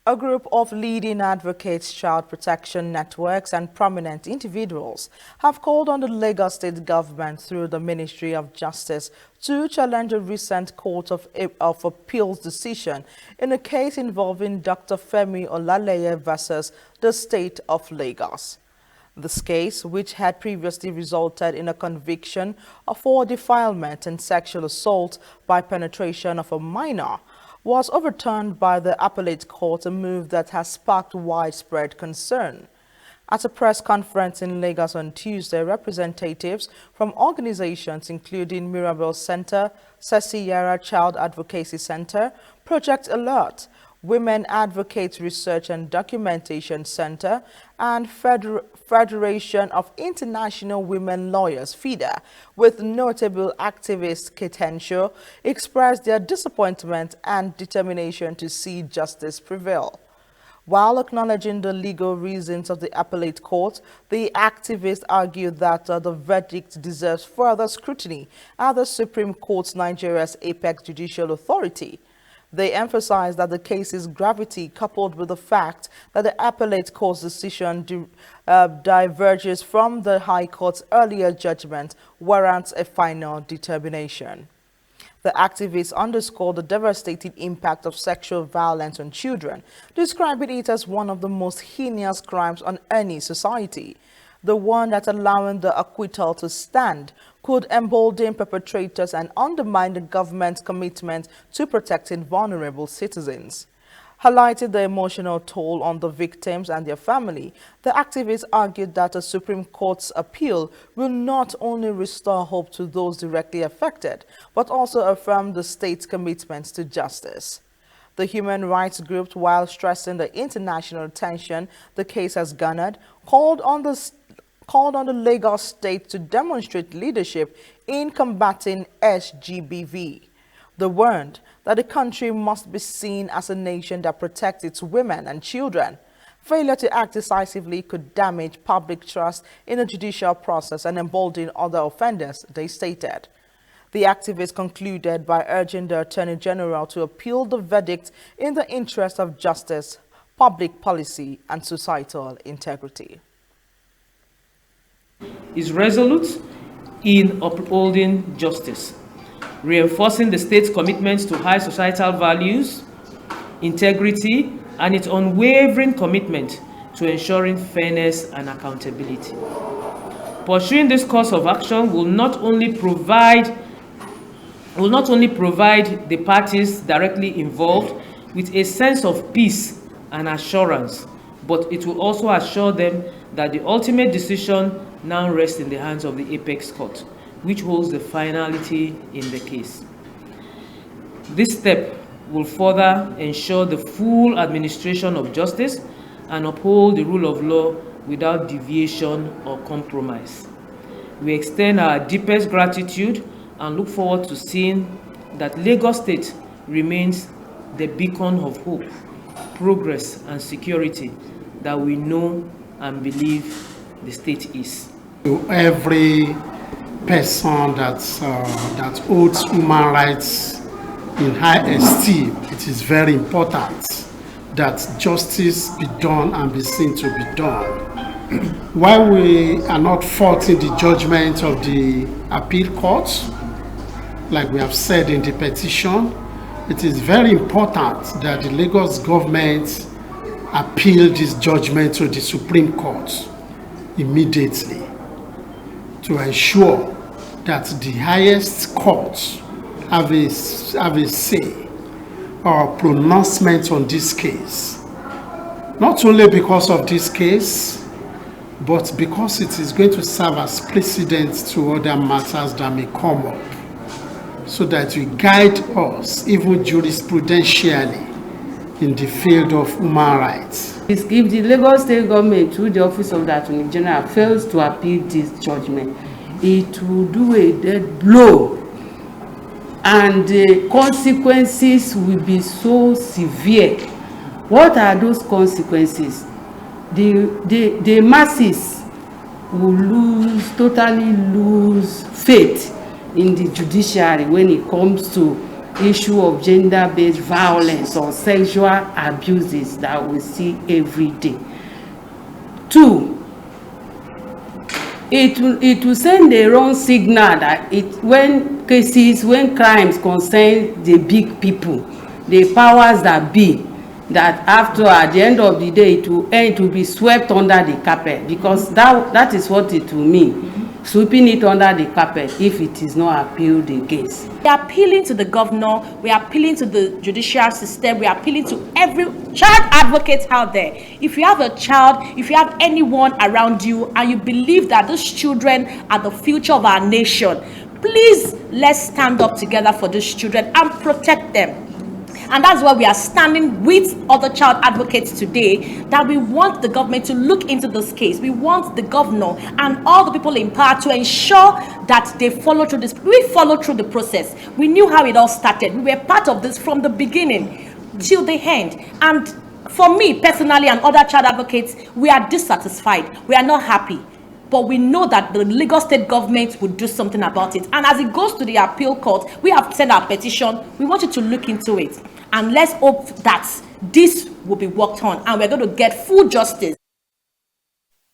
A group of leading advocates, child protection networks and prominent individuals have called on the Lagos state government through the Ministry of Justice to challenge a recent Court of Appeals decision in a case involving Dr. Femi Olaleye versus the state of Lagos. This case, which had previously resulted in a conviction for defilement and sexual assault by penetration of a minor, was overturned by the appellate court, a move that has sparked widespread concern. At a press conference in Lagos on Tuesday, representatives from organizations including Mirabel Centre, Sierra Child Advocacy Centre, Project Alert, Women Advocates Research and Documentation Center, and Federation of International Women Lawyers, FIDA, with notable activist Kate Henshaw, expressed their disappointment and determination to see justice prevail. While acknowledging the legal reasons of the appellate court, the activists argued that the verdict deserves further scrutiny at the Supreme Court, Nigeria's apex judicial authority. They emphasized that the case's gravity, coupled with the fact that the appellate court's decision diverges from the High Court's earlier judgment, warrants a final determination. The activists underscored the devastating impact of sexual violence on children, describing it as one of the most heinous crimes on any society. The one that, allowing the acquittal to stand, could embolden perpetrators and undermine the government's commitment to protecting vulnerable citizens. Highlighting the emotional toll on the victims and their family, the activists argued that the Supreme Court's appeal will not only restore hope to those directly affected, but also affirm the state's commitment to justice. The human rights group, while stressing the international attention the case has garnered, called on the Lagos state to demonstrate leadership in combating SGBV. They warned that the country must be seen as a nation that protects its women and children. Failure to act decisively could damage public trust in the judicial process and embolden other offenders, they stated. The activists concluded by urging the Attorney General to appeal the verdict in the interest of justice, public policy, and societal integrity. Is resolute in upholding justice, reinforcing the state's commitment to high societal values, integrity, and its unwavering commitment to ensuring fairness and accountability. Pursuing this course of action will not only provide the parties directly involved with a sense of peace and assurance, but it will also assure them that the ultimate decision now rests in the hands of the apex court, which holds the finality in the case. This step will further ensure the full administration of justice and uphold the rule of law without deviation or compromise. We extend our deepest gratitude and look forward to seeing that Lagos State remains the beacon of hope, progress, and security that we know and believe the state is. To every person that holds human rights in high esteem, it is very important that justice be done and be seen to be done. While we are not faulting the judgment of the appeal court, like we have said in the petition, it is very important that the Lagos government appeal this judgment to the Supreme Court immediately to ensure that the highest courts have a say or pronouncement on this case. Not only because of this case, but because it is going to serve as precedent to other matters that may come up, so that we guide us even jurisprudentially in the field of human rights. If the Lagos State government, through the Office of the Attorney General, fails to appeal this judgment, it will do a dead blow, and the consequences will be so severe. What are those consequences? The masses will totally lose faith in the judiciary when it comes to issue of gender-based violence or sexual abuses that we see every day. 2, it will send a wrong signal that when crimes concern the big people, the powers that be, that after at the end of the day it will be swept under the carpet, because that is what it will mean. Sweeping it under the carpet if it is not appealed against. We are appealing to the governor, we are appealing to the judicial system, we are appealing to every child advocate out there. If you have a child, if you have anyone around you and you believe that these children are the future of our nation, please let's stand up together for these children and protect them. And that's why we are standing with other child advocates today, that we want the government to look into this case. We want the governor and all the people in power to ensure that they follow through this. We follow through the process. We knew how it all started. We were part of this from the beginning till the end. And for me personally and other child advocates, we are dissatisfied. We are not happy. But we know that the Lagos state government will do something about it. And as it goes to the appeal court, we have sent our petition. We want you to look into it. And let's hope that this will be worked on and we're going to get full justice.